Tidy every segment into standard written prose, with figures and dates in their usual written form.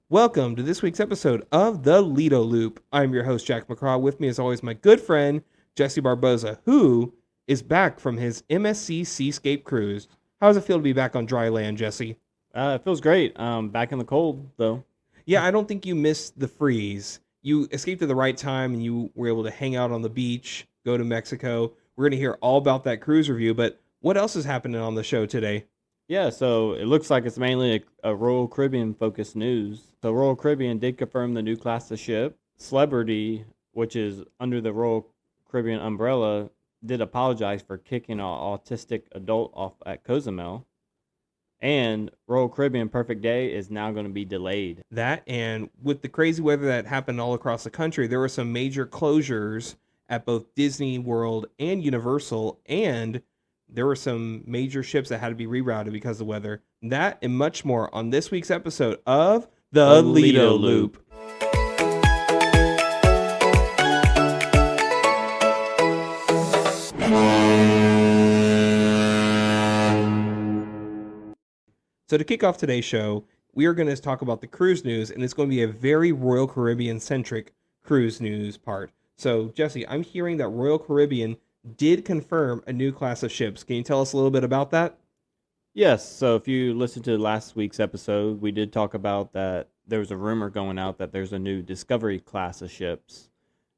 Welcome to this week's episode of the Lido Loop. I'm your host, Jack McCraw. With me, as always, my good friend, Jesse Barboza, who is back from his MSC Seascape cruise. How does it feel to be back on dry land, Jesse? It feels great. Back in the cold, though. Yeah, I don't think you missed the freeze. You escaped at the right time and you were able to hang out on the beach, go to Mexico. We're going to hear all about that cruise review, but what else is happening on the show today? Yeah, so it looks like it's mainly a Royal Caribbean focused news. So Royal Caribbean did confirm the new class of ship. Celebrity, which is under the Royal Caribbean umbrella, did apologize for kicking an autistic adult off at Cozumel. And Royal Caribbean Perfect Day is now going to be delayed. That, and with the crazy weather that happened all across the country, there were some major closures at both Disney World and Universal, and there were some major ships that had to be rerouted because of the weather. That and much more on this week's episode of The the Lido Lido Loop. Loop. So to kick off today's show, we are going to talk about the cruise news, and it's going to be a very Royal Caribbean centric cruise news part. So Jesse, I'm hearing that Royal Caribbean did confirm a new class of ships. Can you tell us a little bit about that? Yes, so if you listened to last week's episode, we did talk about that there was a rumor going out that there's a new Discovery class of ships.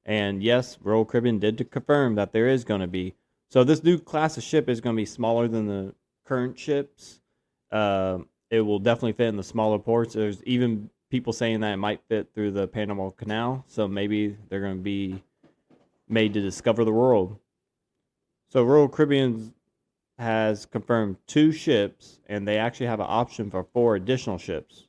And yes, Royal Caribbean did confirm that there is going to be. So this new class of ship is going to be smaller than the current ships. It will definitely fit in the smaller ports. There's even people saying that it might fit through the Panama Canal. So maybe they're going to be made to discover the world. So Royal Caribbean has confirmed 2 ships, and they actually have an option for 4 additional ships.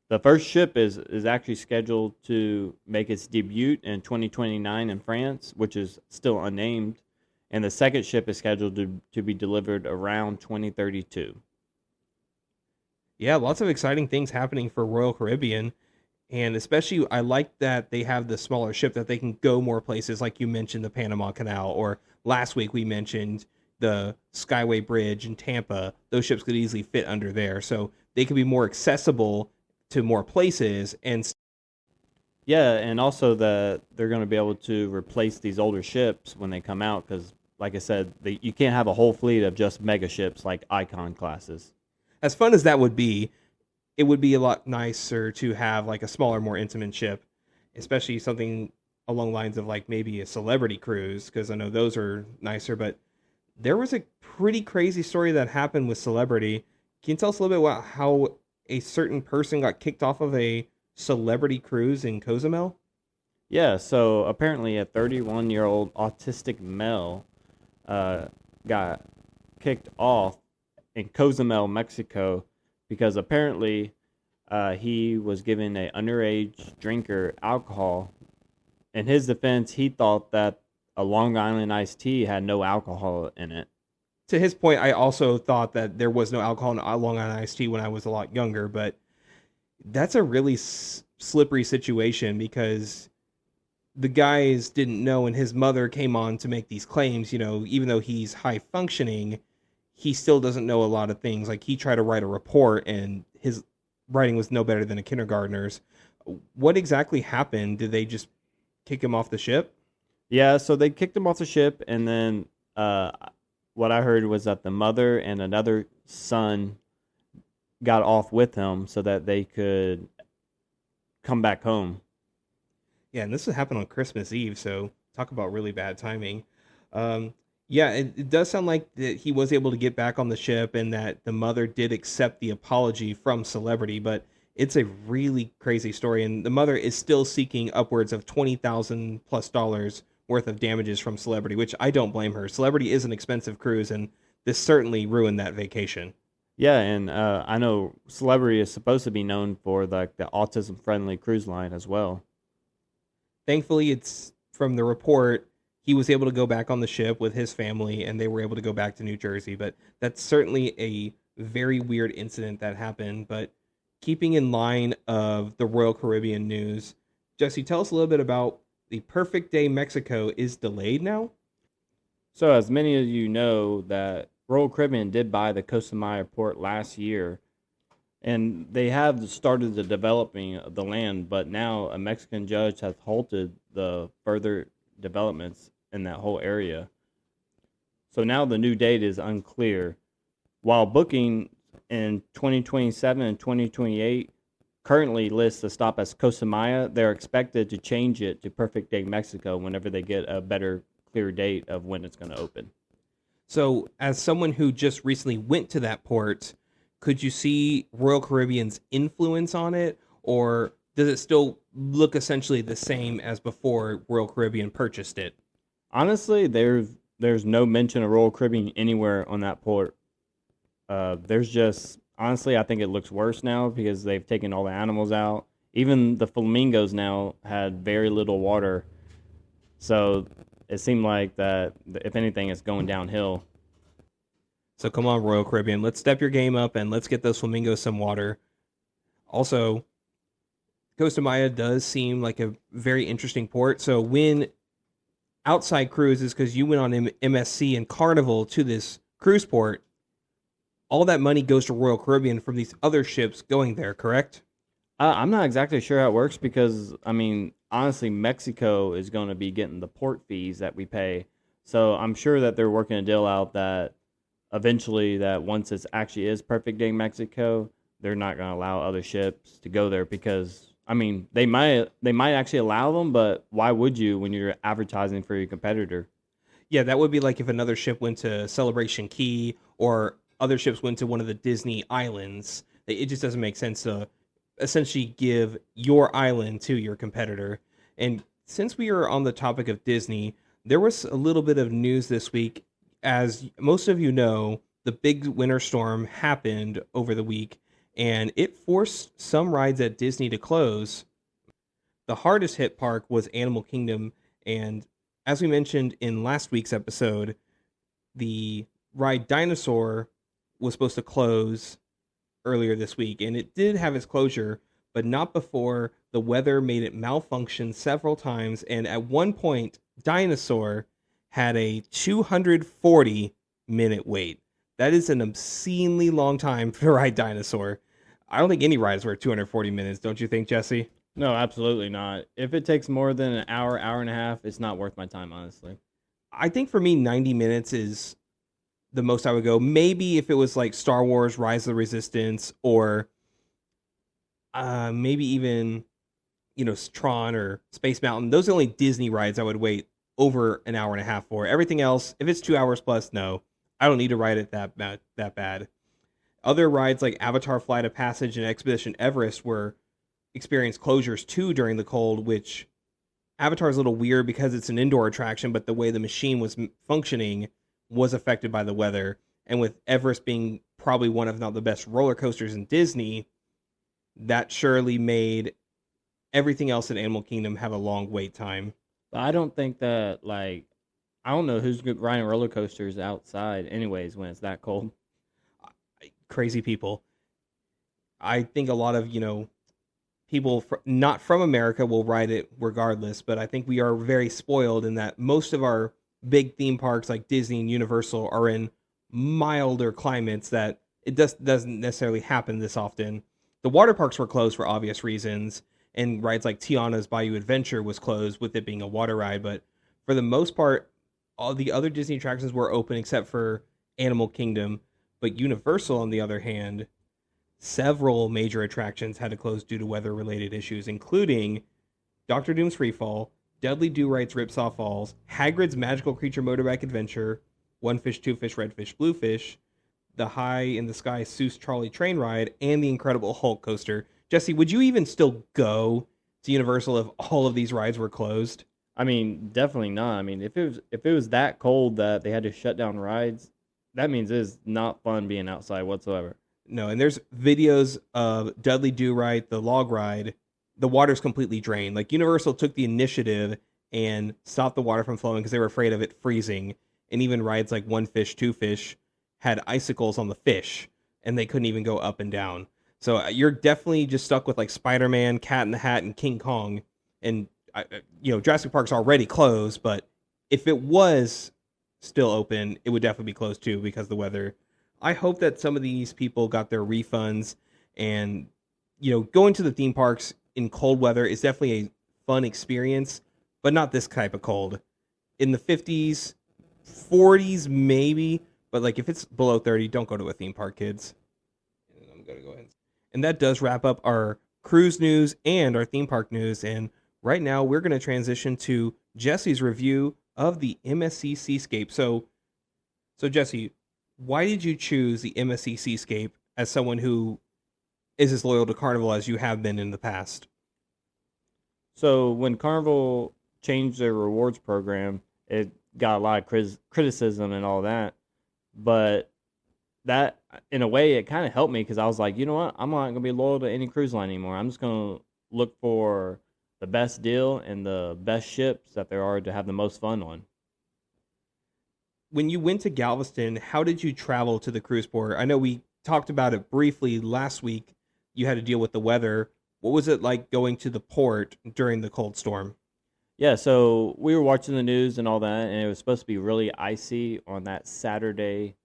The first ship is actually scheduled to make its debut in 2029 in France, which is still unnamed, and the second ship is scheduled to be delivered around 2032. Yeah, lots of exciting things happening for Royal Caribbean. And especially, I like that they have the smaller ship that they can go more places, like you mentioned, the Panama Canal, or last week we mentioned the Skyway Bridge in Tampa. Those ships could easily fit under there. So they could be more accessible to more places. And Yeah, and also that they're going to be able to replace these older ships when they come out, because, like I said, you can't have a whole fleet of just mega ships like Icon classes. as fun as that would be, it would be a lot nicer to have like a smaller, more intimate ship, especially something along the lines of like maybe a celebrity cruise, because I know those are nicer. But there was a pretty crazy story that happened with celebrity. Can you tell us a little bit about how a certain person got kicked off of a celebrity cruise in Cozumel? Yeah, so apparently a 31-year-old autistic male uh, got kicked off in Cozumel, Mexico, because apparently he was giving an underage drinker alcohol. In his defense, he thought that a Long Island iced tea had no alcohol in it. To his point, I also thought that there was no alcohol in Long Island iced tea when I was a lot younger, but that's a really slippery situation because the guys didn't know, and his mother came on to make these claims. Even though he's high functioning, he still doesn't know a lot of things. Like, he tried to write a report and his writing was no better than a kindergartner's. What exactly happened? Did they just kick him off the ship? Yeah, so they kicked him off the ship, and then what I heard was that the mother and another son got off with him so that they could come back home. Yeah, and this would happen on Christmas Eve, so talk about really bad timing. Um, yeah, it does sound like that he was able to get back on the ship and that the mother did accept the apology from Celebrity, but it's a really crazy story, and the mother is still seeking upwards of $20,000+ worth of damages from Celebrity, which I don't blame her. Celebrity is an expensive cruise, and this certainly ruined that vacation. Yeah, and I know Celebrity is supposed to be known for the autism friendly cruise line as well. Thankfully, it's from the report he was able to go back on the ship with his family and they were able to go back to New Jersey. But that's certainly a very weird incident that happened. But keeping in line of the Royal Caribbean news, Jesse, tell us a little bit about the Perfect Day Mexico is delayed now. So, as many of you know, that Royal Caribbean did buy the Costa Maya port last year, And they have started the developing of the land, but now a Mexican judge has halted the further developments in that whole area. So now the new date is unclear. While booking in 2027 and 2028 currently lists the stop as Costa Maya, they're expected to change it to Perfect Day Mexico whenever they get a better, clear date of when it's going to open. So, as someone who just recently went to that port, could you see Royal Caribbean's influence on it, or does it still look essentially the same as before Royal Caribbean purchased it? Honestly, there's no mention of Royal Caribbean anywhere on that port. There's just honestly, I think it looks worse now because they've taken all the animals out. Even the flamingos now had very little water, so it seemed like that if anything, it's going downhill. So come on, Royal Caribbean, let's step your game up and let's get those flamingos some water. Also, Costa Maya does seem like a very interesting port. So when outside cruises, because you went on MSC and Carnival to this cruise port, all that money goes to Royal Caribbean from these other ships going there, correct? I'm not exactly sure how it works because, I mean, honestly, Mexico is going to be getting the port fees that we pay. So I'm sure that they're working a deal out that eventually, that once it actually is Perfect Day Mexico, they're not going to allow other ships to go there because, I mean, they might actually allow them, but why would you when you're advertising for your competitor? Yeah, that would be like if another ship went to Celebration Key or other ships went to one of the Disney islands. It just doesn't make sense to essentially give your island to your competitor. And since we are on the topic of Disney, there was a little bit of news this week. As most of you know, the big winter storm happened over the week, and it forced some rides at Disney to close. The hardest hit park was Animal Kingdom, and as we mentioned in last week's episode, the ride Dinosaur was supposed to close earlier this week, and it did have its closure, but not before the weather made it malfunction several times, and at one point, Dinosaur had a 240-minute wait. That is an obscenely long time to ride Dinosaur. I don't think any rides were 240 minutes, don't you think, Jesse? No, absolutely not. If it takes more than an hour, hour and a half, it's not worth my time, honestly. I think for me, 90 minutes is the most I would go. Maybe if it was like Star Wars Rise of the Resistance or maybe even, Tron or Space Mountain. Those are the only Disney rides I would wait over an hour and a half for. Everything else, if it's 2 hours plus, no. I don't need to ride it that bad. Other rides like Avatar Flight of Passage and Expedition Everest were experienced closures too during the cold, which Avatar is a little weird because it's an indoor attraction, but the way the machine was functioning was affected by the weather. And with Everest being probably one of not the best roller coasters in Disney, that surely made everything else in Animal Kingdom have a long wait time. But I don't think that, like, I don't know who's riding roller coasters outside, anyways, when it's that cold. Crazy people. I think a lot of, people not from America will ride it regardless, but I think we are very spoiled in that most of our big theme parks like Disney and Universal are in milder climates that it doesn't necessarily happen this often. The water parks were closed for obvious reasons, and rides like Tiana's Bayou Adventure was closed with it being a water ride, but for the most part, all the other Disney attractions were open except for Animal Kingdom. But Universal, on the other hand, several major attractions had to close due to weather-related issues, including Doctor Doom's Freefall, Dudley Do-Right's Ripsaw Falls, Hagrid's Magical Creature Motorbike Adventure, One Fish, Two Fish, Red Fish, Blue Fish, the High in the Sky Seuss Charlie Train Ride, and the Incredible Hulk Coaster. Jesse, would you even still go to Universal if all of these rides were closed? I mean, definitely not. I mean, if it was that cold that they had to shut down rides, that means it's not fun being outside whatsoever. No, and there's videos of Dudley Do-Right, the log ride. The water's completely drained. Like, Universal took the initiative and stopped the water from flowing because they were afraid of it freezing. And even rides like One Fish, Two Fish had icicles on the fish, and they couldn't even go up and down. So you're definitely just stuck with like Spider-Man, Cat in the Hat, and King Kong. And, Jurassic Park's already closed, but if it was still open, it would definitely be closed too because of the weather. I hope that some of these people got their refunds And going to the theme parks in cold weather is definitely a fun experience, but not this type of cold. In the 50s, 40s maybe, but like if it's below 30, don't go to a theme park, kids. And I'm gonna go ahead. And that does wrap up our cruise news and our theme park news. And right now we're going to transition to Jesse's review of the MSC Seascape. So Jesse, why did you choose the MSC Seascape as someone who is as loyal to Carnival as you have been in the past? So when Carnival changed their rewards program, it got a lot of criticism and all that. But that, in a way, it kind of helped me because I was like, you know what? I'm not going to be loyal to any cruise line anymore. I'm just going to look for the best deal and the best ships that there are to have the most fun on. When you went to Galveston, how did you travel to the cruise port? I know we talked about it briefly last week. You had to deal with the weather. What was it like going to the port during the cold storm? Yeah, so we were watching the news and all that, and it was supposed to be really icy on that Saturday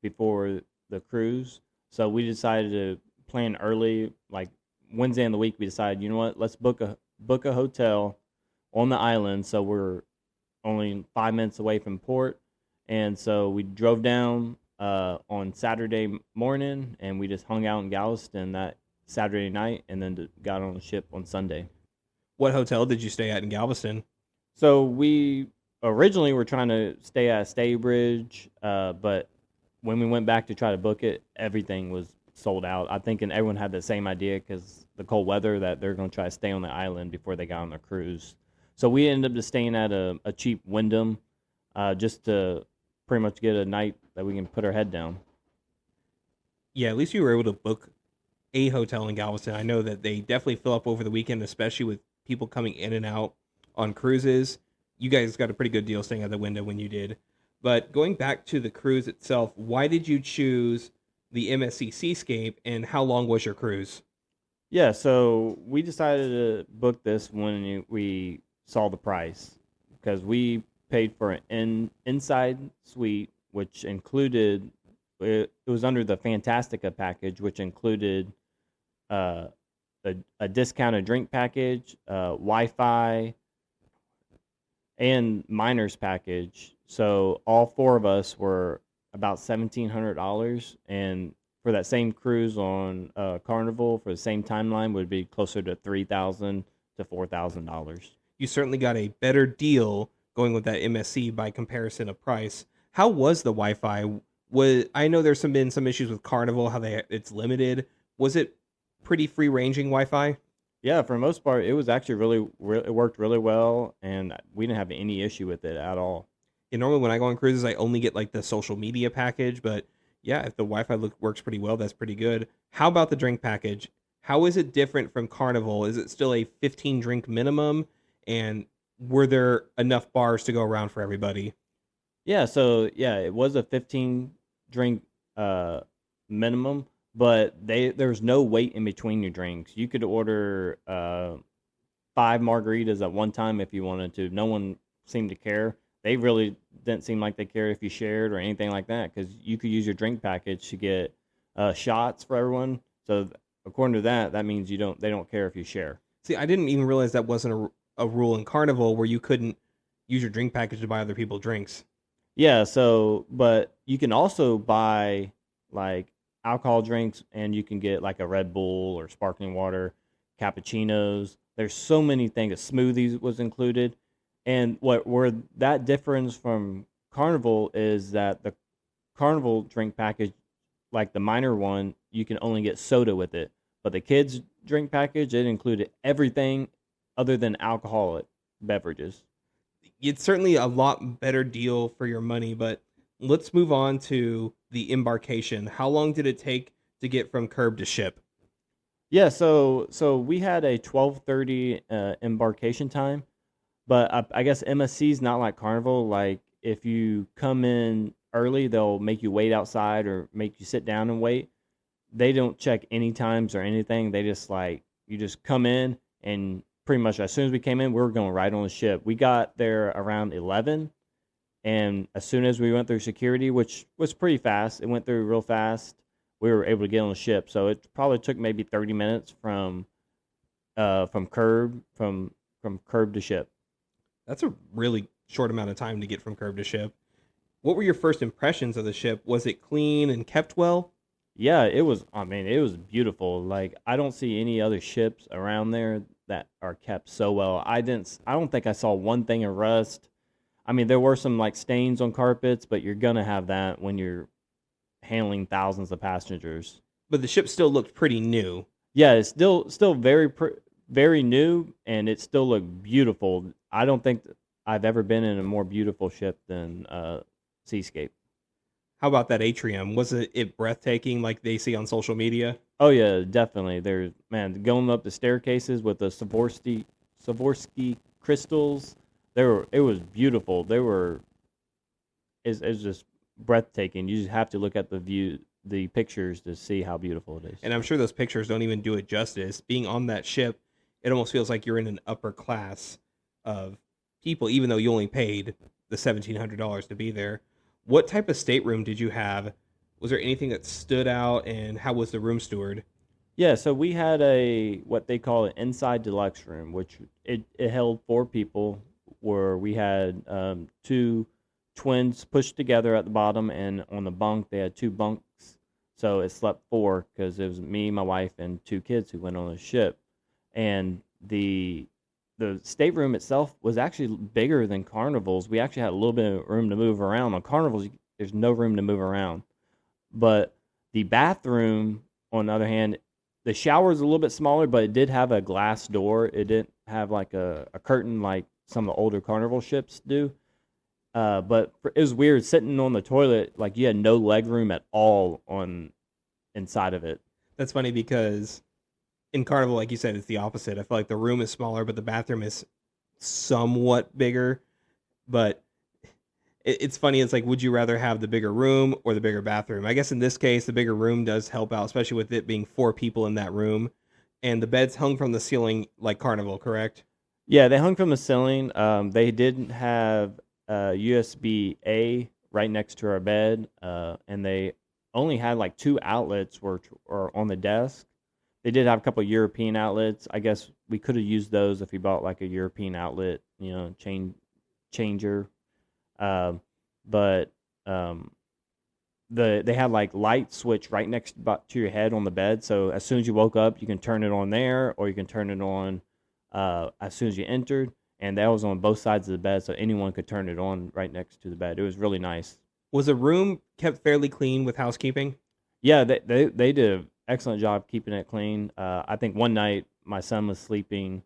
before the cruise. So we decided to plan early, like Wednesday in the week. We decided, you know what, let's book a hotel on the island, so we're only 5 minutes away from port. And so we drove down on Saturday morning, and we just hung out in Galveston that Saturday night, and then got on the ship on Sunday. What hotel did you stay at in Galveston? So we originally were trying to stay at Staybridge, but when we went back to try to book it, everything was sold out. I think, and everyone had the same idea because the cold weather that they're going to try to stay on the island before they got on their cruise. So we ended up just staying at a cheap Wyndham, just to pretty much get a night that we can put our head down. Yeah, at least you were able to book a hotel in Galveston. I know that they definitely fill up over the weekend, especially with people coming in and out on cruises. You guys got a pretty good deal staying at the window when you did. But going back to the cruise itself, why did you choose the MSC Seascape, and how long was your cruise? Yeah, so we decided to book this when we saw the price because we paid for an inside suite, which included it was under the Fantastica package, which included uh, a discounted drink package, Wi-Fi, and minors package. So all four of us were about $1,700, and for that same cruise on Carnival for the same timeline would be closer to $3,000 to $4,000. You certainly got a better deal going with that MSC by comparison of price. How was the Wi-Fi? I know there's been some issues with Carnival, how it's limited. Was it pretty free ranging Wi-Fi? Yeah, for the most part, it was actually it worked really well, and we didn't have any issue with it at all. And normally when I go on cruises, I only get like the social media package, but yeah, if the Wi-Fi works pretty well, that's pretty good. How about the drink package? How is it different from Carnival? Is it still a 15 drink minimum? And were there enough bars to go around for everybody? Yeah, so yeah, it was a 15 drink minimum, but there's no wait in between your drinks. You could order 5 margaritas at one time if you wanted to. No one seemed to care. They really didn't seem like they cared if you shared or anything like that because you could use your drink package to get shots for everyone. So according to that means they don't care if you share. See, I didn't even realize that wasn't a rule in Carnival where you couldn't use your drink package to buy other people drinks. Yeah, so but you can also buy like alcohol drinks, and you can get like a Red Bull or sparkling water, cappuccinos. There's so many things. Smoothies was included. And where that difference from Carnival is that the Carnival drink package, like the minor one, you can only get soda with it. But the kids drink package, it included everything other than alcoholic beverages. It's certainly a lot better deal for your money, but let's move on to the embarkation. How long did it take to get from curb to ship? Yeah, so we had a 12:30 embarkation time. But I guess MSC is not like Carnival. Like if you come in early, they'll make you wait outside or make you sit down and wait. They don't check any times or anything. They just you just come in, and pretty much as soon as we came in, we were going right on the ship. We got there around 11, and as soon as we went through security, which was pretty fast, it went through real fast. we were able to get on the ship. So it probably took maybe 30 minutes from curb to ship. That's a really short amount of time to get from curb to ship. What were your first impressions of the ship? Was it clean and kept well? Yeah, it was. I mean, it was beautiful. Like I don't see any other ships around there that are kept so well. I don't think I saw one thing of rust. I mean, there were some like stains on carpets, but you're gonna have that when you're handling thousands of passengers. But the ship still looked pretty new. Yeah, it's still very new, and it still looked beautiful. I don't think I've ever been in a more beautiful ship than Seascape. How about that atrium? Was it breathtaking like they see on social media? Oh yeah, definitely. There's man going up the staircases with the Swarovski crystals. It was beautiful. It's just breathtaking. You just have to look at the pictures to see how beautiful it is. And I'm sure those pictures don't even do it justice. Being on that ship, it almost feels like you're in an upper class of people, even though you only paid the $1,700 to be there. What type of stateroom did you have? Was there anything that stood out, and how was the room steward? Yeah, so we had a what they call an inside deluxe room, which it held four people, where we had two twins pushed together at the bottom, and on the bunk they had two bunks, so it slept four because it was me, my wife, and two kids who went on the ship, and the stateroom itself was actually bigger than Carnival's. We actually had a little bit of room to move around. On Carnival's, there's no room to move around. But the bathroom, on the other hand, the shower was a little bit smaller, but it did have a glass door. It didn't have like a curtain like some of the older Carnival ships do. But it was weird sitting on the toilet, like you had no leg room at all on inside of it. That's funny because in Carnival, like you said, it's the opposite. I feel like the room is smaller, but the bathroom is somewhat bigger. But it's funny. It's like, would you rather have the bigger room or the bigger bathroom? I guess in this case, the bigger room does help out, especially with it being four people in that room. And the beds hung from the ceiling like Carnival, correct? Yeah, they hung from the ceiling. They didn't have USB A right next to our bed, and they only had like two outlets were on the desk. They did have a couple of European outlets. I guess we could have used those if we bought like a European outlet, changer. But they had like light switch right next to your head on the bed. So as soon as you woke up, you can turn it on there, or you can turn it on as soon as you entered. And that was on both sides of the bed, so anyone could turn it on right next to the bed. It was really nice. Was the room kept fairly clean with housekeeping? Yeah, they did an excellent job keeping it clean. I think one night my son was sleeping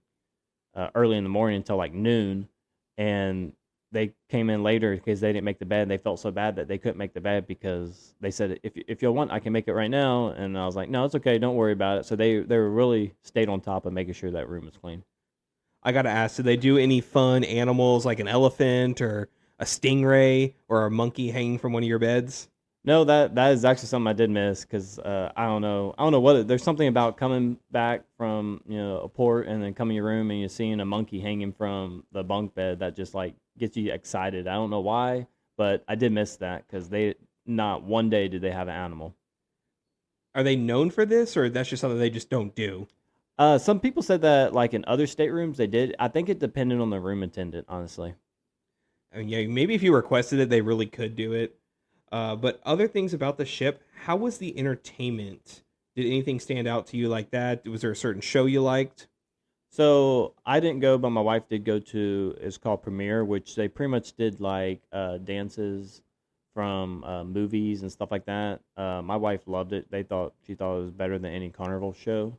early in the morning until like noon, and they came in later because they didn't make the bed. They felt so bad that they couldn't make the bed because they said, if you'll want, I can make it right now. And I was like, no, it's okay. Don't worry about it. So they really stayed on top of making sure that room was clean. I gotta ask, did they do any fun animals like an elephant or a stingray or a monkey hanging from one of your beds? No, that is actually something I did miss because I don't know what there's something about coming back from a port and then coming to your room and you're seeing a monkey hanging from the bunk bed that just like gets you excited. I don't know why, but I did miss that because they not one day did they have an animal. Are they known for this, or that's just something they just don't do? Some people said that like in other staterooms they did. I think it depended on the room attendant, honestly. I mean, yeah, maybe if you requested it, they really could do it. But other things about the ship, how was the entertainment? Did anything stand out to you like that? Was there a certain show you liked? So I didn't go, but my wife did go to. It's called Premiere, which they pretty much did like dances from movies and stuff like that. My wife loved it. She thought it was better than any Carnival show.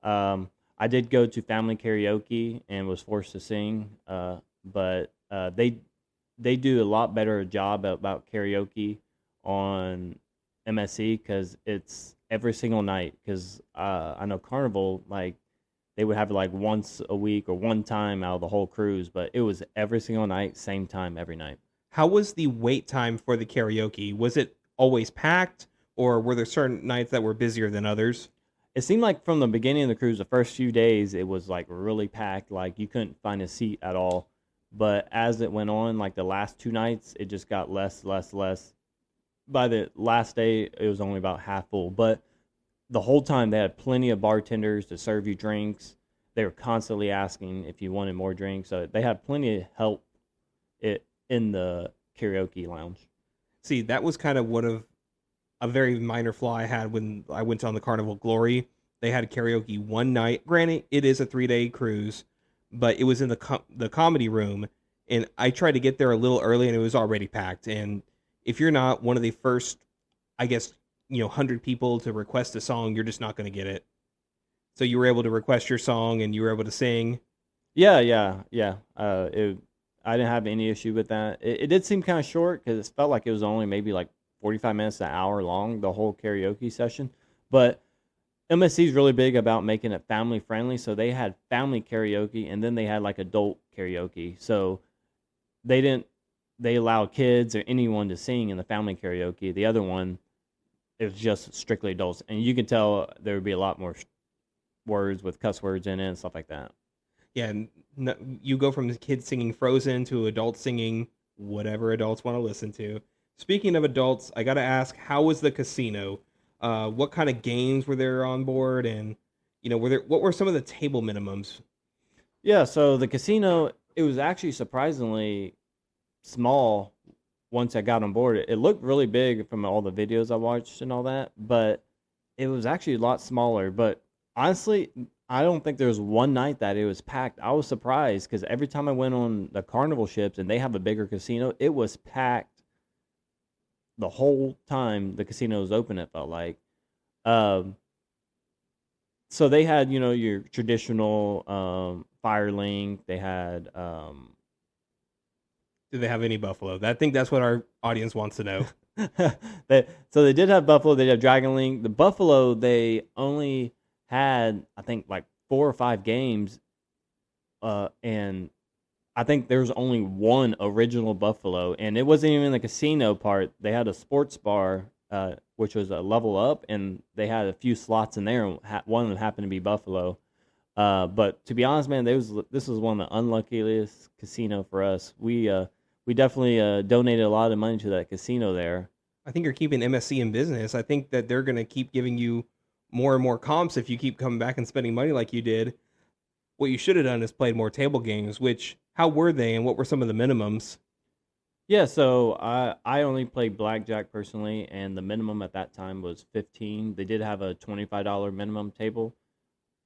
I did go to family karaoke and was forced to sing, but they do a lot better job about karaoke on MSC because it's every single night. Because I know Carnival, like they would have it like once a week or one time out of the whole cruise, but it was every single night, same time every night. How was the wait time for the karaoke? Was it always packed, or were there certain nights that were busier than others? It seemed like from the beginning of the cruise, the first few days, it was like really packed. Like you couldn't find a seat at all. But as it went on, like the last two nights, it just got less by the last day, it was only about half full. But the whole time, they had plenty of bartenders to serve you drinks. They were constantly asking if you wanted more drinks. So they had plenty of help in the karaoke lounge. See, that was kind of one of a very minor flaw I had when I went on the Carnival Glory. They had karaoke one night. Granted, it is a 3-day cruise, but it was in the comedy room, and I tried to get there a little early, and it was already packed. And if you're not one of the first, I guess, 100 people to request a song, you're just not going to get it. So you were able to request your song, and you were able to sing. Yeah. I didn't have any issue with that. It did seem kind of short because it felt like it was only maybe like 45 minutes to an hour long, the whole karaoke session. But MSC is really big about making it family friendly. So they had family karaoke and then they had like adult karaoke. So they allowed kids or anyone to sing in the family karaoke. The other one, it was just strictly adults. And you can tell there would be a lot more words with cuss words in it and stuff like that. Yeah, you go from the kids singing Frozen to adults singing whatever adults want to listen to. Speaking of adults, I got to ask, how was the casino? What kind of games were there on board, and what were some of the table minimums? Yeah, so the casino, it was actually surprisingly small once I got on board. It looked really big from all the videos I watched and all that, but it was actually a lot smaller. But honestly, I don't think there was one night that it was packed. I was surprised because every time I went on the carnival ships and they have a bigger casino, it was packed the whole time the casino was open, it felt like. Um, so they had, your traditional Firelink. They had Do they have any buffalo? I think that's what our audience wants to know. so they did have buffalo. They had Dragon Link. The buffalo, they only had, I think, like 4 or 5 games, and I think there was only one original buffalo, and it wasn't even the casino part. They had a sports bar, which was a level up, and they had a few slots in there, and one of them happened to be buffalo. But to be honest, man, this was one of the unluckiest casino for us. We definitely donated a lot of money to that casino there. I think you're keeping MSC in business. I think that they're going to keep giving you more and more comps if you keep coming back and spending money like you did. What you should have done is played more table games, which, how were they and what were some of the minimums? Yeah, so I only played blackjack personally, and the minimum at that time was 15. They did have a $25 minimum table,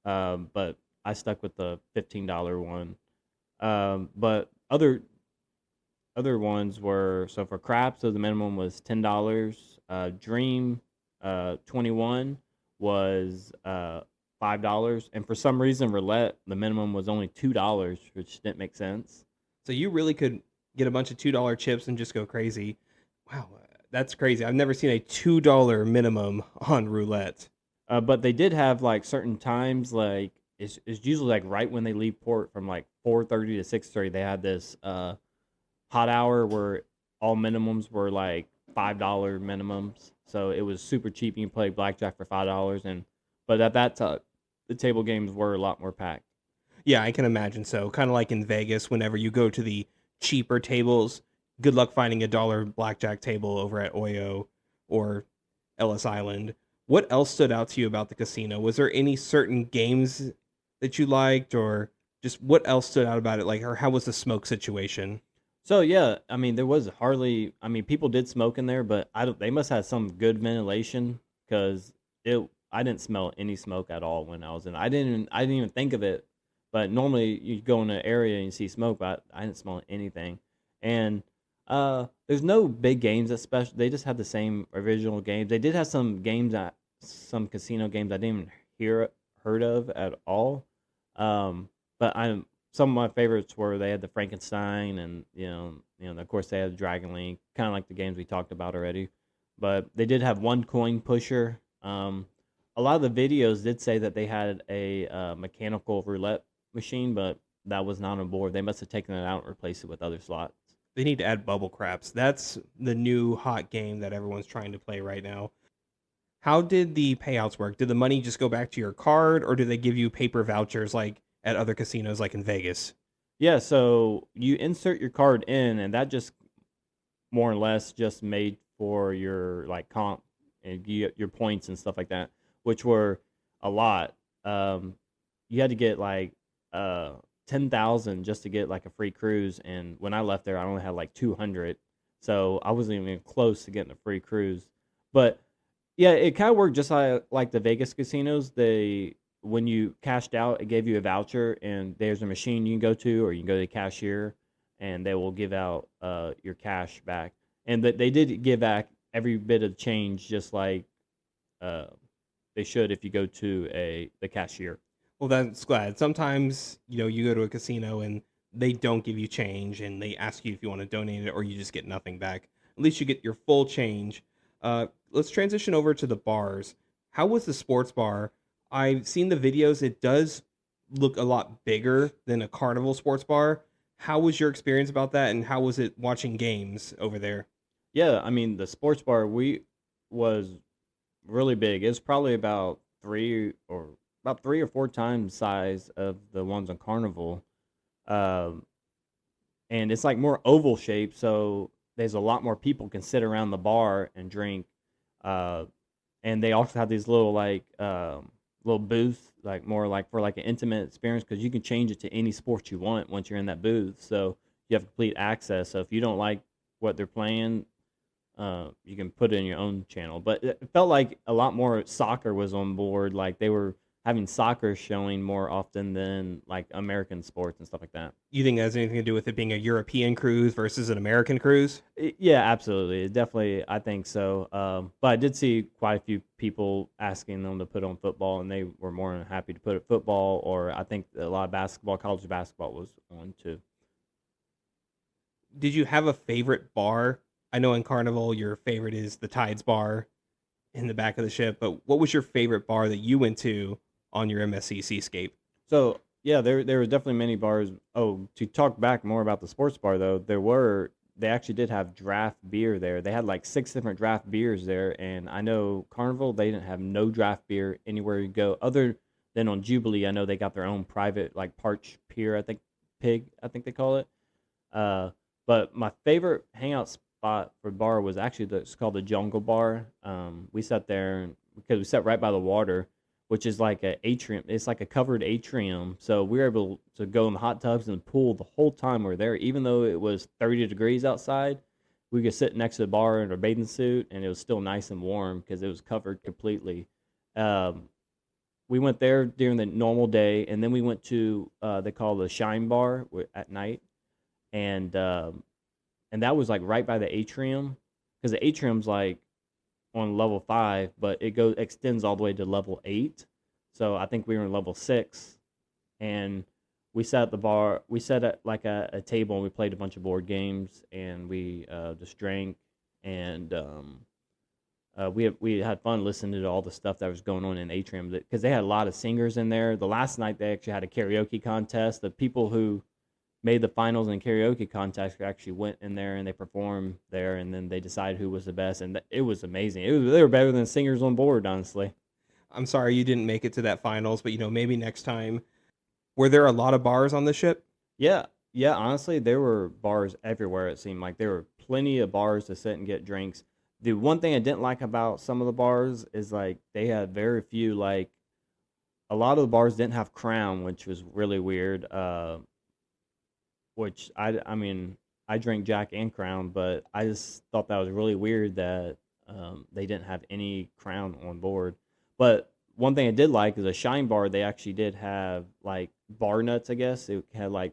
but I stuck with the $15 one. But other ones were, so for craps, so the minimum was $10. Dream 21 was $5, and for some reason roulette the minimum was only $2, which didn't make sense. So you really could get a bunch of $2 chips and just go crazy. Wow, that's crazy. I've never seen a $2 minimum on roulette. But they did have like certain times, like it's usually like right when they leave port from like 4:30 to 6:30. They had this hot hour where all minimums were like $5 minimums, so it was super cheap. You can play blackjack for $5, but at that time the table games were a lot more packed. Yeah, I can imagine so. Kind of like in Vegas, whenever you go to the cheaper tables, good luck finding a dollar blackjack table over at Oyo or Ellis Island. What else stood out to you about the casino? Was there any certain games that you liked, or just what else stood out about it? Like, or how was the smoke situation? So yeah, I mean there was hardly. I mean people did smoke in there, but I don't. They must have some good ventilation because it. I didn't smell any smoke at all when I was in. I didn't even think of it. But normally you go in an area and you see smoke, but I didn't smell anything. And there's no big games that special. They just had the same original games. They did have some casino games I didn't even heard of at all. But some of my favorites were they had the Frankenstein, and of course they had the Dragon Link, kind of like the games we talked about already. But they did have one coin pusher. A lot of the videos did say that they had a mechanical roulette machine, but that was not on board. They must have taken it out and replaced it with other slots. They need to add bubble craps. That's the new hot game that everyone's trying to play right now. How did the payouts work? Did the money just go back to your card, or do they give you paper vouchers like at other casinos like in Vegas? Yeah, so you insert your card in, and that just more or less just made for your like comp and your points and stuff like that, which were a lot. You had to get like 10,000 just to get like a free cruise, and when I left there, I only had like 200, so I wasn't even close to getting a free cruise. But yeah, it kind of worked just like the Vegas casinos. They when you cashed out, it gave you a voucher, and there's a machine you can go to, or you can go to the cashier, and they will give out your cash back. And they did give back every bit of change, just like uh, they should if you go to the cashier. Well, that's glad. Sometimes, you go to a casino and they don't give you change and they ask you if you want to donate it or you just get nothing back. At least you get your full change. Let's transition over to the bars. How was the sports bar? I've seen the videos. It does look a lot bigger than a carnival sports bar. How was your experience about that, and how was it watching games over there? Yeah, I mean the sports bar we was really big. It's probably about 3 or 4 times size of the ones on Carnival. Um, and it's like more oval shaped, so there's a lot more people can sit around the bar and drink. Uh, and they also have these little like little booths, like more like for like an intimate experience, because you can change it to any sport you want once you're in that booth. So you have complete access. So if you don't like what they're playing, you can put it in your own channel. But it felt like a lot more soccer was on board. Like they were having soccer showing more often than like American sports and stuff like that. You think that has anything to do with it being a European cruise versus an American cruise? Yeah, absolutely. It definitely, I think so. But I did see quite a few people asking them to put on football, and they were more than happy to put it football, or I think a lot of basketball, college basketball was on too. Did you have a favorite bar? I know in Carnival your favorite is the Tides bar in the back of the ship, but what was your favorite bar that you went to on your MSC Seascape? So yeah, there were definitely many bars. Oh, to talk back more about the sports bar though, they actually did have draft beer there. They had like 6 different draft beers there, and I know Carnival they didn't have no draft beer anywhere you go other than on Jubilee. I know they got their own private like parch pier, I think pig, I think they call it. Uh, but my favorite hangout spot for bar was actually it's called the Jungle Bar. We sat there because we sat right by the water, which is like a atrium. It's like a covered atrium. So we were able to go in the hot tubs and the pool the whole time we were there. Even though it was 30 degrees outside, we could sit next to the bar in our bathing suit, and it was still nice and warm because it was covered completely. Um, we went there during the normal day, and then we went to they call the Shine Bar at night, and and that was like right by the atrium, because the atrium's like on level 5, but it goes extends all the way to level 8. So I think we were in level 6, and we sat at the bar. We sat at like a table, and we played a bunch of board games, and we just drank, and we had fun listening to all the stuff that was going on in Atrium, because they had a lot of singers in there. The last night they actually had a karaoke contest. The people who made the finals in karaoke contest actually went in there and they performed there, and then they decided who was the best, and it was amazing. They were better than singers on board, honestly. I'm sorry you didn't make it to that finals, but maybe next time. Were there a lot of bars on the ship? Yeah, yeah. Honestly, there were bars everywhere. It seemed like there were plenty of bars to sit and get drinks. The one thing I didn't like about some of the bars is like they had very few, like a lot of the bars didn't have Crown, which was really weird. Which I mean, I drink Jack and Crown, but I just thought that was really weird that they didn't have any Crown on board. But one thing I did like is a Shine Bar. They actually did have like bar nuts. I guess it had like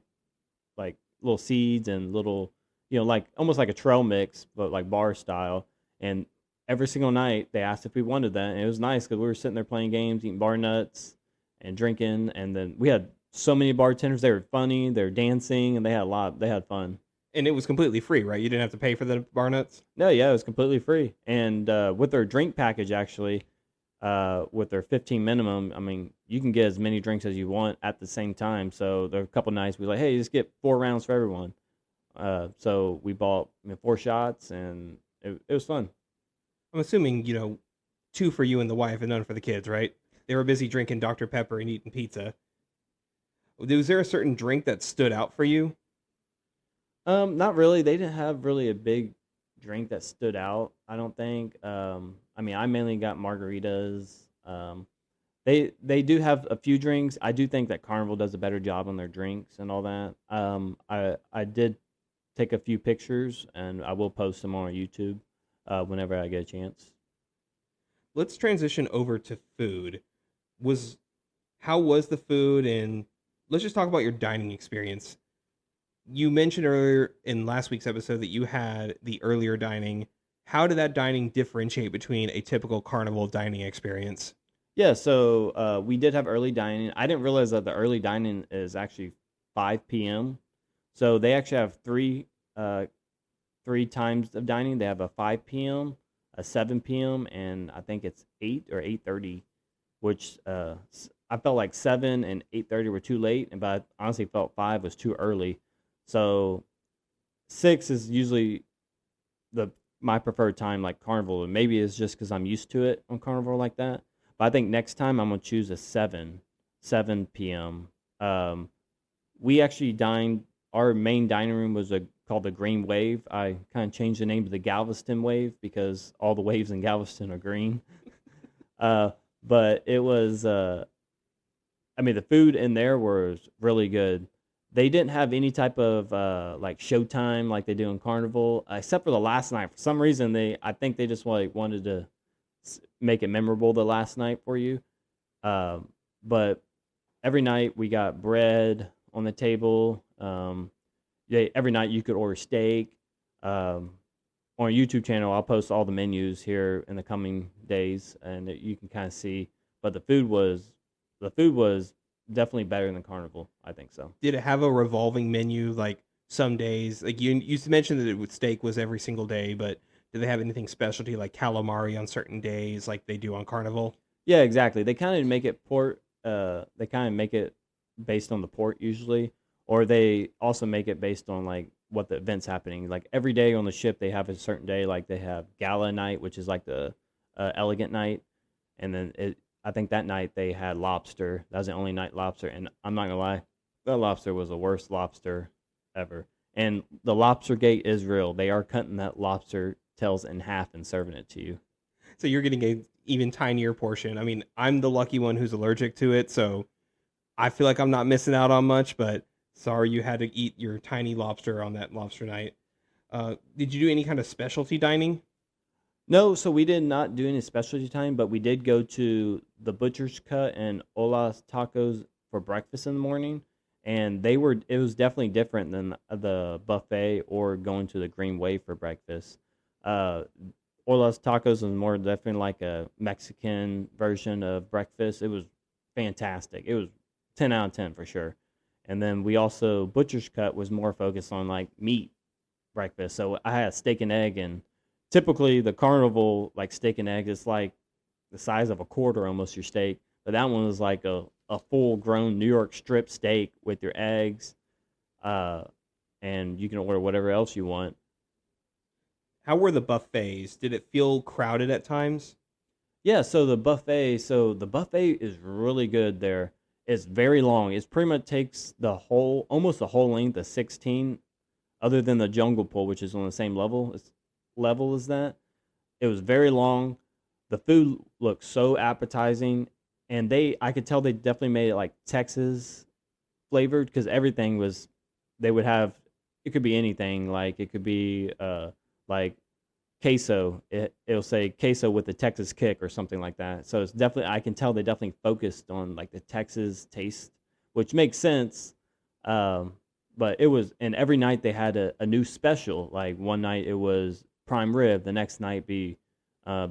little seeds and little, like almost like a trail mix, but like bar style. And every single night they asked if we wanted that, and it was nice because we were sitting there playing games, eating bar nuts, and drinking. And then we had so many bartenders. They were funny. They were dancing, and they had a lot. They had fun. And it was completely free, right? You didn't have to pay for the bar nuts? No, yeah, it was completely free. And with their drink package, actually, with their 15 minimum, I mean, you can get as many drinks as you want at the same time. So there were a couple nights we were like, hey, just get 4 rounds for everyone. So we bought 4 shots, and it was fun. I'm assuming, 2 for you and the wife and none for the kids, right? They were busy drinking Dr. Pepper and eating pizza. Was there a certain drink that stood out for you? Not really. They didn't have really a big drink that stood out. I don't think. I mean, I mainly got margaritas. They do have a few drinks. I do think that Carnival does a better job on their drinks and all that. I did take a few pictures, and I will post them on YouTube whenever I get a chance. Let's transition over to food. Was How was the food, and let's just talk about your dining experience. You mentioned earlier in last week's episode that you had the earlier dining. How did that dining differentiate between a typical carnival dining experience? Yeah, so we did have early dining. I didn't realize that the early dining is actually 5 p.m. So they actually have uh, three times of dining. They have a 5 p.m., a 7 p.m., and I think it's 8 or 8:30, which I felt like 7 and 8:30 were too late, and but I honestly felt 5 was too early. So 6 is usually the my preferred time, like Carnival, and maybe it's just because I'm used to it on Carnival like that. But I think next time I'm gonna choose a 7 p.m. We actually dined. Our main dining room was called the Green Wave. I kind of changed the name to the Galveston Wave because all the waves in Galveston are green. Uh, but it was, I mean, the food in there was really good. They didn't have any type of like showtime like they do in Carnival, except for the last night. For some reason, I think they just like wanted to make it memorable the last night for you. But every night we got bread on the table. Yeah, every night you could order steak. On our YouTube channel, I'll post all the menus here in the coming days, and you can kind of see. But the food was definitely better than Carnival. I think so. Did it have a revolving menu like some days? Like you mentioned that steak was every single day, but do they have anything specialty like calamari on certain days like they do on Carnival? Yeah, exactly. They kind of make it port. They kind of make it based on the port usually, or they also make it based on like what the event's happening. Like every day on the ship, they have a certain day. Like they have gala night, which is like the elegant night, and then I think that night they had lobster. That was the only night lobster, and I'm not gonna lie, that lobster was the worst lobster ever. And the lobster gate is real. They are cutting that lobster tails in half and serving it to you. So you're getting a even tinier portion. I mean, I'm the lucky one who's allergic to it, so I feel like I'm not missing out on much, but sorry you had to eat your tiny lobster on that lobster night. Did you do any kind of specialty dining? No, so we did not do any specialty time, but we did go to the Butcher's Cut and Ola's Tacos for breakfast in the morning, and it was definitely different than the buffet or going to the Green Wave for breakfast. Uh, Ola's Tacos was more definitely like a Mexican version of breakfast. It was fantastic. It was 10 out of 10 for sure. And then we also Butcher's Cut was more focused on like meat breakfast. So I had steak and egg, and typically the Carnival like steak and egg is like the size of a quarter almost your steak, but that one was like a full grown New York strip steak with your eggs, uh, and you can order whatever else you want. How were the buffets? Did it feel crowded at times? Yeah, so the buffet is really good there. It's very long. It pretty much takes almost the whole length of 16, other than the Jungle Pool, which is on the same level as that. It was very long. The food looked so appetizing, and I could tell they definitely made it like Texas flavored because everything was. They would have. It could be anything. Like it could be like queso. It'll say queso with the Texas kick or something like that. So it's definitely. I can tell they definitely focused on like the Texas taste, which makes sense. Um, but it was, and every night they had a new special. Like one night it was prime rib, the next night be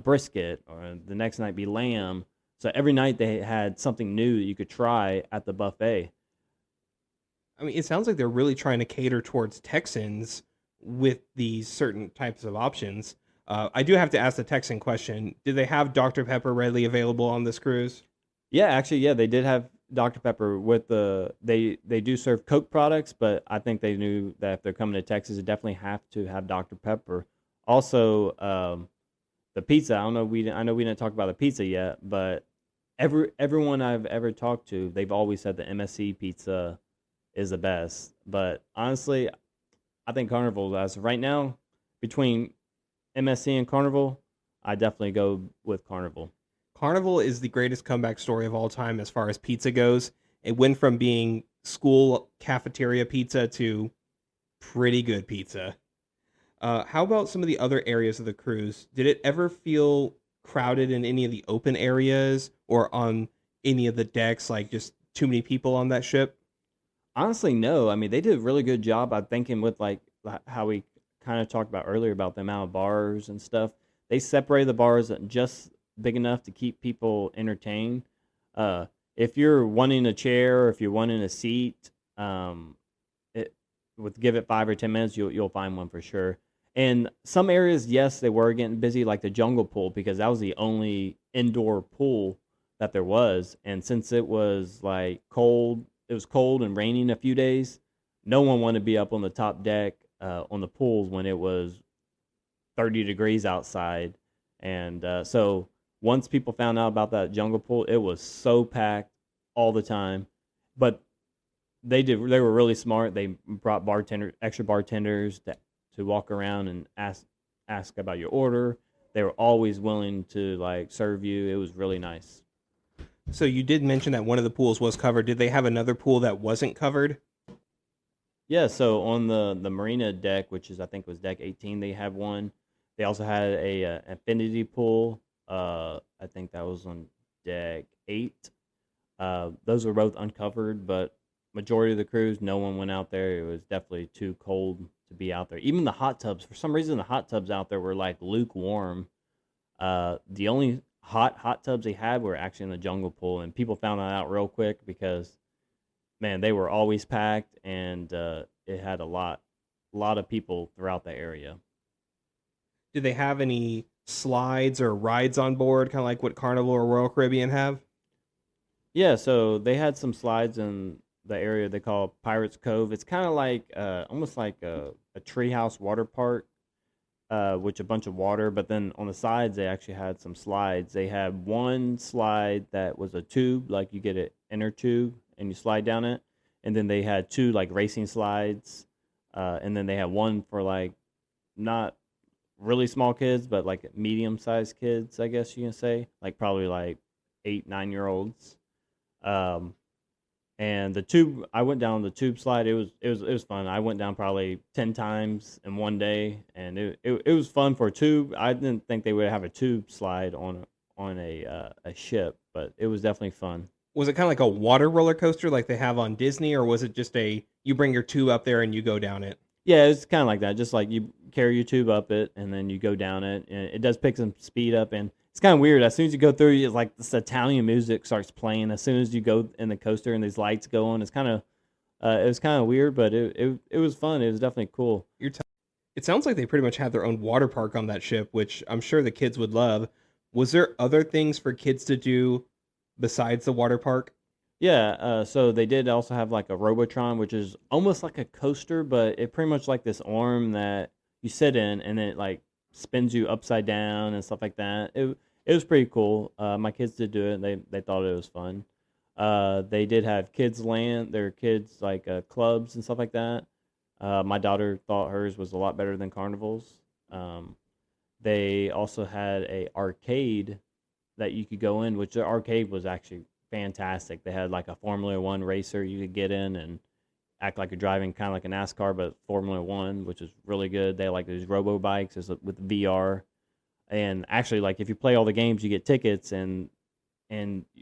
brisket, or the next night be lamb. So every night they had something new that you could try at the buffet. I mean, it sounds like they're really trying to cater towards Texans with these certain types of options. I do have to ask the Texan question. Did they have Dr. Pepper readily available on this cruise? Yeah, actually, yeah, they did have Dr. Pepper with they do serve Coke products, but I think they knew that if they're coming to Texas, they definitely have to have Dr. Pepper. Also, the pizza. I know we didn't talk about the pizza yet, but everyone I've ever talked to, they've always said the MSC pizza is the best. But honestly, I think Carnival, as of right now, between MSC and Carnival, I definitely go with Carnival. Carnival is the greatest comeback story of all time as far as pizza goes. It went from being school cafeteria pizza to pretty good pizza. How about some of the other areas of the cruise? Did it ever feel crowded in any of the open areas or on any of the decks, like just too many people on that ship? Honestly, no. I mean, they did a really good job. I'm thinking with like how we kind of talked about earlier about the amount of bars and stuff. They separated the bars just big enough to keep people entertained. Uh, if you're wanting a chair or if you're wanting a seat, it with give it 5 or 10 minutes, you'll find one for sure. And some areas, yes, they were getting busy, like the jungle pool, because that was the only indoor pool that there was. And since it was like cold, it was cold and raining a few days. No one wanted to be up on the top deck on the pools when it was 30 degrees outside. And so once people found out about that jungle pool, it was so packed all the time. But they were really smart. They brought extra bartenders to walk around and ask about your order. They were always willing to like serve you. It was really nice. So you did mention that one of the pools was covered. Did they have another pool that wasn't covered? Yeah, so on the marina deck, which is I think was deck 18, they have one. They also had a infinity pool. I think that was on deck 8. Those were both uncovered, but majority of the cruise, no one went out there. It was definitely too cold to be out there. Even the hot tubs, for some reason, the hot tubs out there were like lukewarm. The only hot tubs they had were actually in the jungle pool, and people found that out real quick because man, they were always packed, and it had a lot of people throughout the area. Did they have any slides or rides on board, kind of like what Carnival or Royal Caribbean have? Yeah, so they had some slides in the area they call Pirates Cove. It's kind of like almost like a treehouse water park, which a bunch of water. But then on the sides, they actually had some slides. They had one slide that was a tube, like you get an inner tube and you slide down it, and then they had two like racing slides, and then they had one for like not really small kids, but like medium sized kids, I guess you can say, like probably like 8, 9 year olds. Um, and the tube, I went down the tube slide. It was fun. I went down probably 10 times in one day, and it was fun for a tube. I didn't think they would have a tube slide on a ship, but it was definitely fun. Was it kind of like a water roller coaster like they have on Disney, or was it just a you bring your tube up there and you go down it? Yeah, it's kind of like that. Just like you carry your tube up it, and then you go down it, and it does pick some speed up. And it's kind of weird. As soon as you go through, it's like this Italian music starts playing. As soon as you go in the coaster and these lights go on, it was kind of weird, but it was fun. It was definitely cool. It sounds like they pretty much have their own water park on that ship, which I'm sure the kids would love. Was there other things for kids to do besides the water park? Yeah, so they did also have like a Robotron, which is almost like a coaster, but it pretty much like this arm that you sit in, and then it like spins you upside down and stuff like that. It was pretty cool. My kids did do it. And they thought it was fun. They did have kids land, their kids like clubs and stuff like that. My daughter thought hers was a lot better than Carnival's. Um, they also had a arcade that you could go in, which the arcade was actually fantastic. They had like a Formula One racer you could get in and act like you're driving kind of like a NASCAR, but Formula One, which is really good. They had like these robo bikes with VR, and actually like if you play all the games, you get tickets, and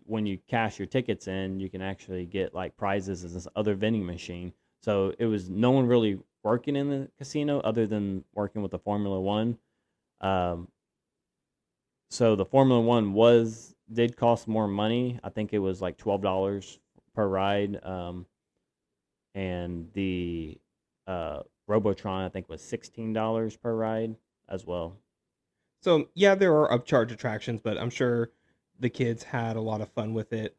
when you cash your tickets in, you can actually get like prizes as this other vending machine. So it was no one really working in the casino other than working with the Formula One. Um, so the Formula One did cost more money. I think it was like $12 per ride, and the Robotron I think was $16 per ride as well. So yeah, there are upcharge attractions, but I'm sure the kids had a lot of fun with it.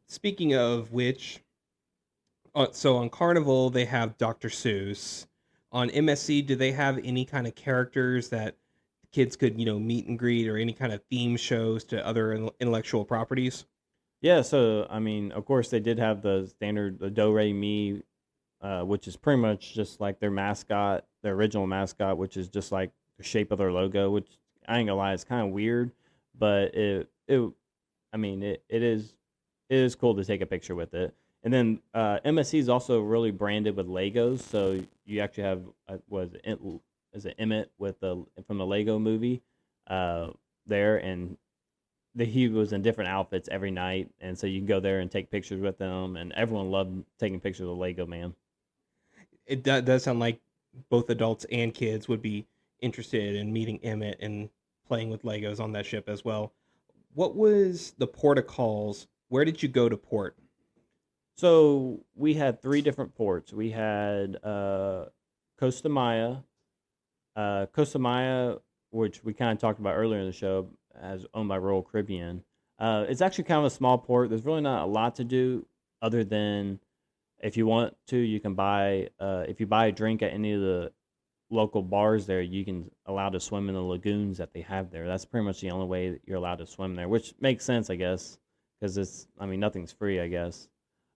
Speaking of which, so on Carnival they have Dr. Seuss. On MSC, do they have any kind of characters that kids could meet and greet, or any kind of theme shows to other intellectual properties? Yeah, so I mean, of course, they did have the standard the Do Re Mi, which is pretty much just like their mascot, their original mascot, which is just like the shape of their logo, which I ain't gonna lie, it's kind of weird, but it is cool to take a picture with it. And then MSC is also really branded with Legos, so you actually have is it Emmett with the from the Lego movie there, and he was in different outfits every night, and so you can go there and take pictures with them, and everyone loved taking pictures of Lego Man. It does sound like both adults and kids would be interested in meeting Emmett and playing with Legos on that ship as well. What was the port of calls? Where did you go to port? So we had three different ports. We had Costa Maya, Costa Maya, which we kind of talked about earlier in the show, as owned by Royal Caribbean. It's actually kind of a small port. There's really not a lot to do other than if you want to, you can buy. If you buy a drink at any of the local bars there, you can allow to swim in the lagoons that they have there. That's pretty much the only way that you're allowed to swim there, which makes sense, I guess, because nothing's free, I guess.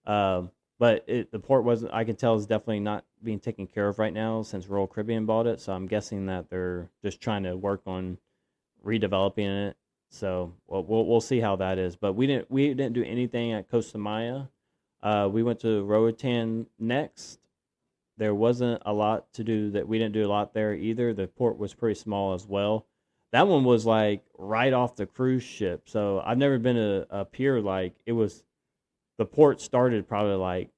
But the port wasn't. I can tell is definitely not being taken care of right now since Royal Caribbean bought it. So I'm guessing that they're just trying to work on redeveloping it. So we'll see how that is. But we didn't do anything at Costa Maya. We went to Roatan next. There wasn't a lot to do that. We didn't do a lot there either. The port was pretty small as well. That one was like right off the cruise ship. So I've never been to a pier like it was. The port started probably like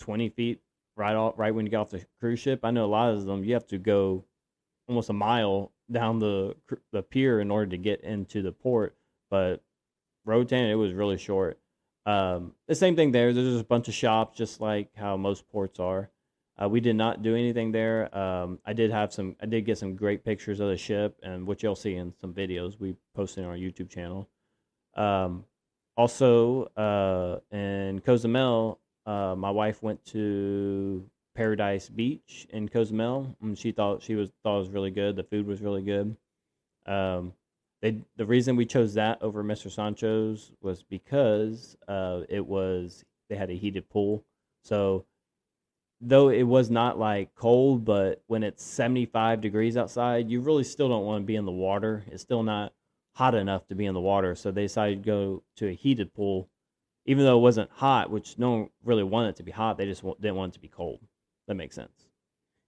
20 feet right when you get off the cruise ship. I know a lot of them you have to go almost a mile down the pier in order to get into the port. But Roatan, it was really short. The same thing there. There's just a bunch of shops, just like how most ports are. We did not do anything there. I did get some great pictures of the ship, and which you'll see in some videos we posted on our YouTube channel. Also, in Cozumel, my wife went to Paradise Beach in Cozumel, and she thought it was really good. The food was really good. The reason we chose that over Mr. Sancho's was because they had a heated pool. So though it was not like cold, but when it's 75 degrees outside, you really still don't want to be in the water. It's still not hot enough to be in the water, so they decided to go to a heated pool, even though it wasn't hot, which no one really wanted it to be hot. They just didn't want it to be cold. That makes sense.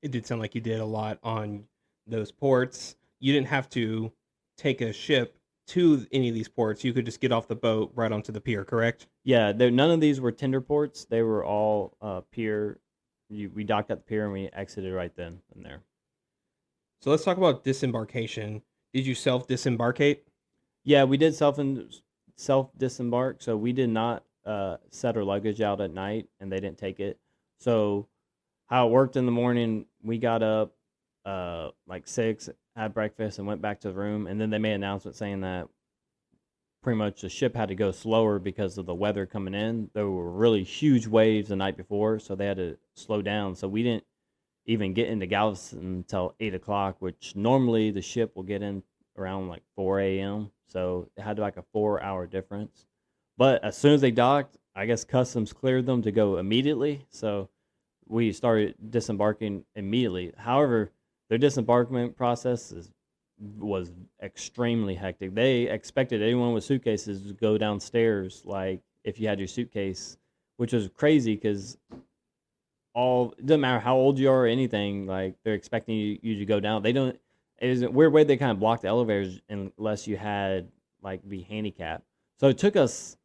It did sound like you did a lot on those ports. You didn't have to take a ship to any of these ports. You could just get off the boat right onto the pier, correct? Yeah, none of these were tender ports. They were all pier. We docked at the pier and we exited right then and there. So let's talk about disembarkation. Did you self-disembarkate? Yeah, we did self disembark, so we did not set our luggage out at night, and they didn't take it. So how it worked in the morning, we got up like 6, had breakfast, and went back to the room, and then they made an announcement saying that pretty much the ship had to go slower because of the weather coming in. There were really huge waves the night before, so they had to slow down. So we didn't even get into Galveston until 8 o'clock, which normally the ship will get in around like 4 a.m. So it had like a 4-hour difference. But as soon as they docked, I guess customs cleared them to go immediately. So we started disembarking immediately. However, their disembarkment process was extremely hectic. They expected anyone with suitcases to go downstairs, like if you had your suitcase, which was crazy because it doesn't matter how old you are or anything, like they're expecting you to go down. It was a weird way they kind of blocked the elevators unless you had like be handicapped. So it took us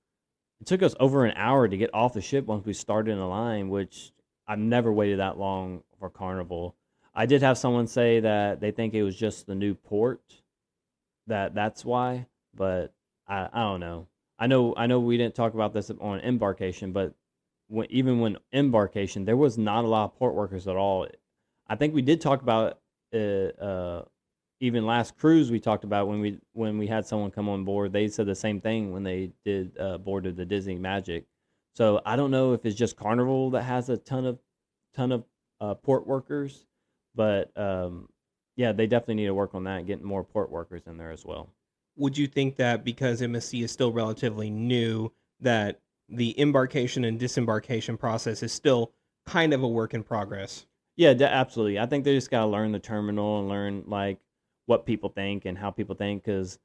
over an hour to get off the ship once we started in the line, which I've never waited that long for Carnival. I did have someone say that they think it was just the new port, that's why, but I don't know. I know we didn't talk about this on embarkation, but even when embarkation, there was not a lot of port workers at all. I think we did talk about even last cruise we talked about when we had someone come on board. They said the same thing when they did boarded the Disney Magic. So I don't know if it's just Carnival that has a ton of port workers, but yeah, they definitely need to work on that, getting more port workers in there as well. Would you think that because MSC is still relatively new, that the embarkation and disembarkation process is still kind of a work in progress? Yeah, absolutely. I think they just gotta learn the terminal and learn like what people think and how people think. Because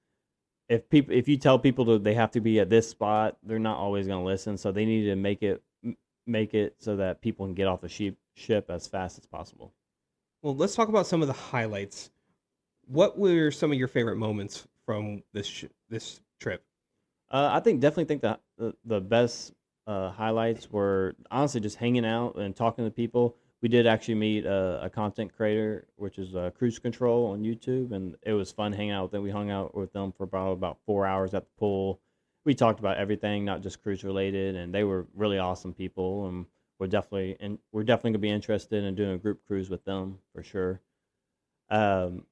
if you tell people they have to be at this spot, they're not always gonna listen. So they need to make it so that people can get off the ship as fast as possible. Well, let's talk about some of the highlights. What were some of your favorite moments from this trip? I think definitely think that the best highlights were honestly just hanging out and talking to people. We did actually meet a content creator, which is Cruise Control on YouTube, and it was fun hanging out with them. We hung out with them for about 4 hours at the pool. We talked about everything, not just cruise related, and they were really awesome people. And we're definitely gonna be interested in doing a group cruise with them for sure. Um,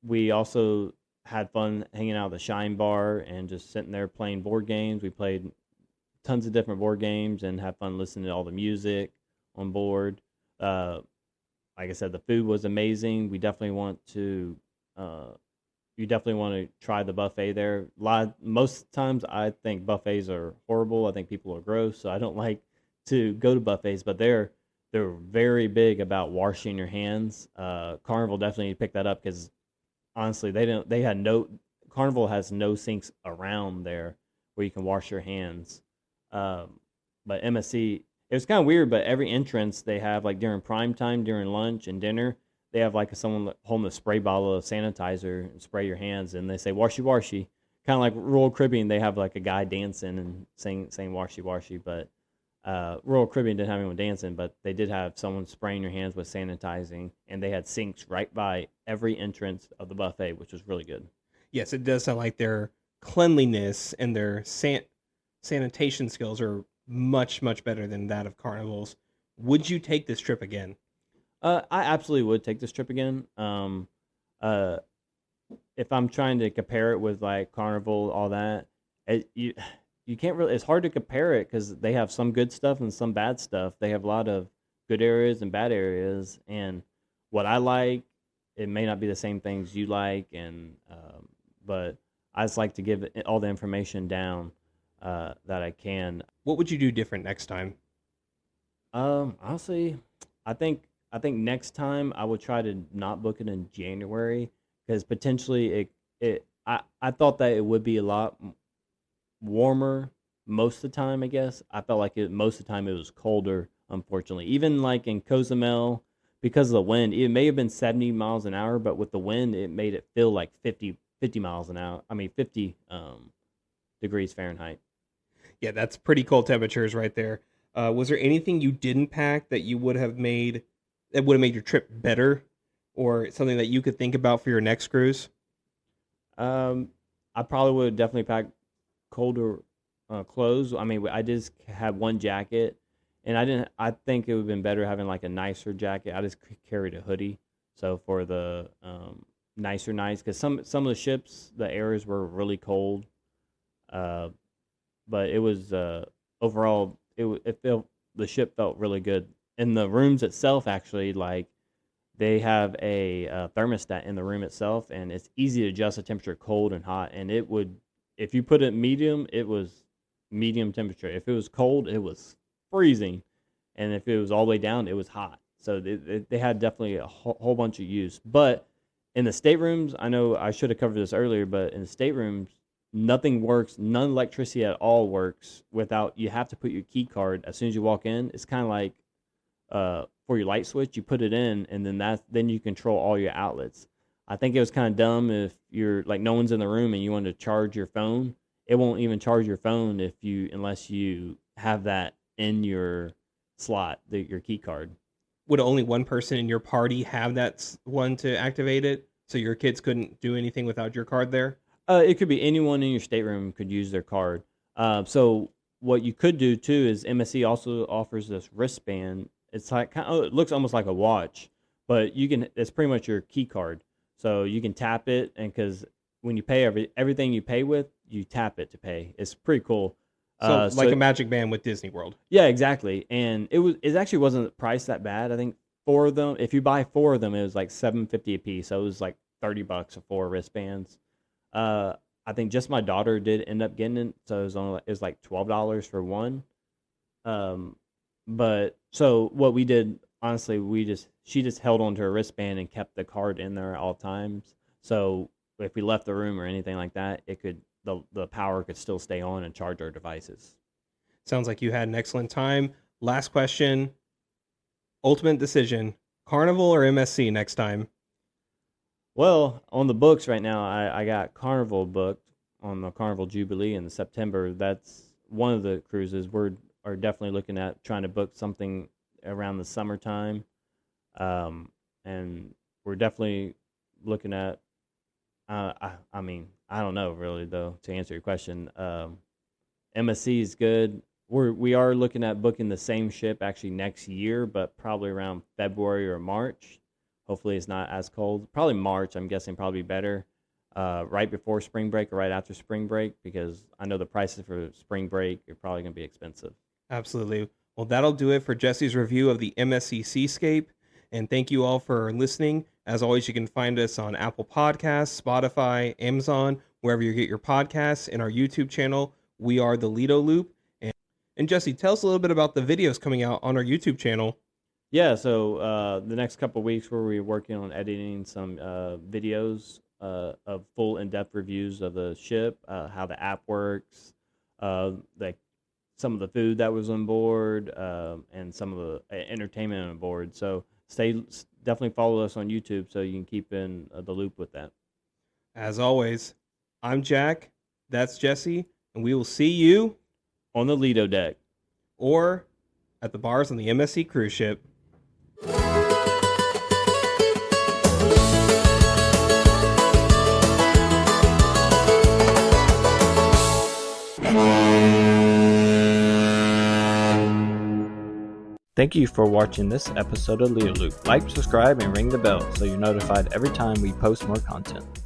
we also had fun hanging out at the Shine Bar and just sitting there playing board games. We played tons of different board games and had fun listening to all the music on board. Uh, like I said, the food was amazing. Uh, you definitely want to try the buffet there. Most times I think buffets are horrible. I think people are gross, so I don't like to go to buffets. But they're very big about washing your hands. Carnival definitely picked that up because honestly, they had no Carnival has no sinks around there where you can wash your hands. Um, but MSC, it was kind of weird. But every entrance they have like during prime time, during lunch and dinner, they have like someone holding a spray bottle of sanitizer and spray your hands, and they say washy washy. Kind of like Royal Caribbean, they have like a guy dancing and saying washy washy. But Royal Caribbean didn't have anyone dancing, but they did have someone spraying your hands with sanitizing, and they had sinks right by every entrance of the buffet, which was really good. Yes, it does sound like their cleanliness and their sanitation skills are much better than that of Carnival's. Would you take this trip again? I absolutely would take this trip again. Uh, if I'm trying to compare it with like Carnival, all that, you can't really. It's hard to compare it because they have some good stuff and some bad stuff. They have a lot of good areas and bad areas, and what I like, it may not be the same things you like, and but I just like to give all the information down that I can. What would you do different next time? Honestly, I think I think next time I would try to not book it in January because potentially I thought that it would be a lot warmer most of the time. I guess I felt like most of the time it was colder. Unfortunately, even like in Cozumel, because of the wind, it may have been 70 miles an hour, but with the wind, it made it feel like 50 miles an hour. I mean 50 degrees Fahrenheit. Yeah, that's pretty cold temperatures right there. Was there anything you didn't pack that you would have made your trip better, or something that you could think about for your next cruise? Um, I probably would definitely pack colder clothes. I mean, I just had one jacket, and I didn't. I think it would have been better having like a nicer jacket. I just carried a hoodie, so for the nicer nights, because some of the ships, the areas were really cold. Uh, but it was overall it felt the ship felt really good. In the rooms itself, actually, like they have a thermostat in the room itself, and it's easy to adjust the temperature, cold and hot. And it would, if you put it medium, it was medium temperature. If it was cold, it was freezing, and if it was all the way down, it was hot. So they had definitely a whole bunch of use. But in the staterooms, I know I should have covered this earlier, but in the staterooms, nothing works. None electricity at all works without you have to put your key card as soon as you walk in. It's kind of like for your light switch, you put it in, and then you control all your outlets. I think it was kind of dumb if you're like no one's in the room and you want to charge your phone. It won't even charge your phone unless you have that in your slot, your key card. Would only one person in your party have one to activate it, so your kids couldn't do anything without your card there? It could be anyone in your stateroom could use their card. So what you could do too is MSC also offers this wristband. It's like it looks almost like a watch, but it's pretty much your key card. So you can tap it, and because when you pay everything you pay with, you tap it to pay. It's pretty cool. So like a Magic Band with Disney World. Yeah, exactly. And it actually wasn't priced that bad. I think four of them, if you buy four of them, it was like $7.50 a piece. So it was like $30 for four wristbands. I think just my daughter did end up getting it, so it was like $12 for one. Um, but so what we did honestly, she just held onto her wristband and kept the card in there at all times. So if we left the room or anything like that, the power could still stay on and charge our devices. Sounds like you had an excellent time. Last question. Ultimate decision. Carnival or MSC next time? Well, on the books right now, I got Carnival booked on the Carnival Jubilee in September. That's one of the cruises. Are definitely looking at trying to book something around the summertime. And we're definitely looking at, I mean, I don't know really though, to answer your question. MSC is good. We are looking at booking the same ship actually next year, but probably around February or March. Hopefully it's not as cold. Probably March, I'm guessing, probably better. Right before spring break or right after spring break, because I know the prices for spring break are probably going to be expensive. Absolutely. Well, that'll do it for Jesse's review of the MSC Seascape. And thank you all for listening. As always, you can find us on Apple Podcasts, Spotify, Amazon, wherever you get your podcasts, and our YouTube channel. We are the Lido Loop. And Jesse, tell us a little bit about the videos coming out on our YouTube channel. Yeah, so the next couple of weeks we're working on editing some videos of full in-depth reviews of the ship, how the app works, some of the food that was on board, and some of the entertainment on board. So definitely follow us on YouTube so you can keep in the loop with that. As always, I'm Jack, that's Jesse, and we will see you on the Lido deck or at the bars on the MSC cruise ship. Thank you for watching this episode of Lido Loop. Like, subscribe, and ring the bell so you're notified every time we post more content.